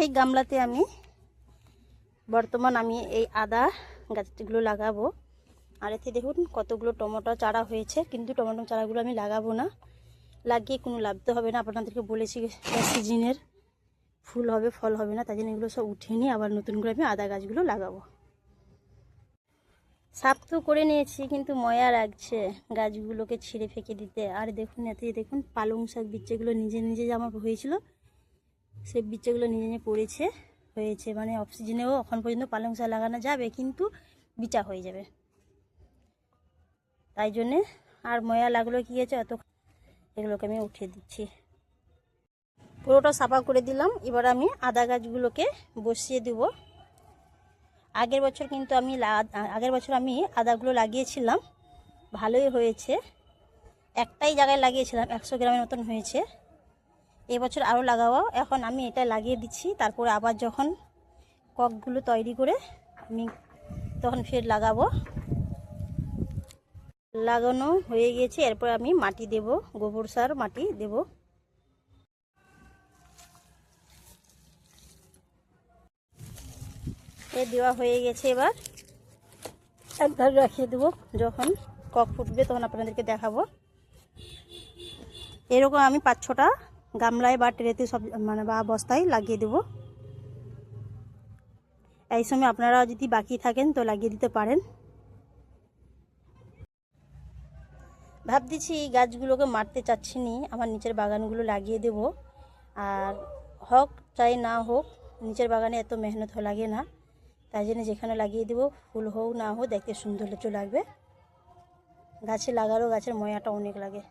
এই গামলাতে আমি বর্তমান এই আদা গাছগুলো লাগাবো। আর এতে দেখুন কতগুলো টমেটো চারা হয়েছে, কিন্তু টমেটো চারাগুলো আমি লাগাবো না, লাগিয়ে কোনো লাভ তো হবে না। আপনাদেরকে বলেছি সিজনের ফুল হবে ফল হবে না, তাই জন্য এগুলো সব উঠিয়ে নিয়ে আবার নতুন করে আমি আদা গাছগুলো লাগাবো। সাফ তো করে নিয়েছি, কিন্তু ময়া লাগছে গাছগুলোকে ছিঁড়ে ফেঁকে দিতে। আর দেখুন এতে দেখুন পালং শাক বিচ্ছেগুলো নিজে নিজে যে আমার হয়েছিল, সেই বিচ্ছেগুলো নিজে নিজে হয়েছে। মানে অফ সিজনেও এখন পর্যন্ত পালং শাক লাগানো যাবে, কিন্তু বিচা হয়ে যাবে। তাই জন্যে আর ময়া লাগলো কি হয়েছে এত, এগুলোকে আমি উঠিয়ে দিচ্ছি। পুরোটা সাফা করে দিলাম। এবার আমি আদা গাছগুলোকে বসিয়ে দেব। আগের বছর কিন্তু আমি আদাগুলো লাগিয়েছিলাম, ভালোই হয়েছে। একটাই জায়গায় লাগিয়েছিলাম, 100 গ্রামের মতন হয়েছে। এবছর আরও লাগাবো। এখন আমি এটা লাগিয়ে দিচ্ছি, তারপরে আবার যখন ককগুলো তৈরি করে আমি তখন ফের লাগাবো। লাগানো হয়ে গেছে, এরপর আমি মাটি দেব, গোবর সার মাটি দেব। দেওয়া হয়ে গেছে। এবার একবার রাখিয়ে দেবো, যখন কক ফুটবে তখন আপনাদেরকে দেখাবো। এরকম আমি 5-6টা গামলায় বা ট্রেতে সব বা বস্তায় লাগিয়ে দেবো। এই সময় আপনারা যদি বাকি থাকেন তো লাগিয়ে দিতে পারেন। ভাবতেছি এই গাছগুলোকে মারতে চাচ্ছি নি, আমার নিচের বাগানগুলো লাগিয়ে দেব। আর হোক চাই না হোক, নিচের বাগানে এত মেহনত লাগে না, তাই জন্য যেখানে লাগিয়ে দেবো ফুল হোক না হোক দেখতে সুন্দর লাগবে। গাছে লাগালেও গাছের ময়াটা অনেক লাগে।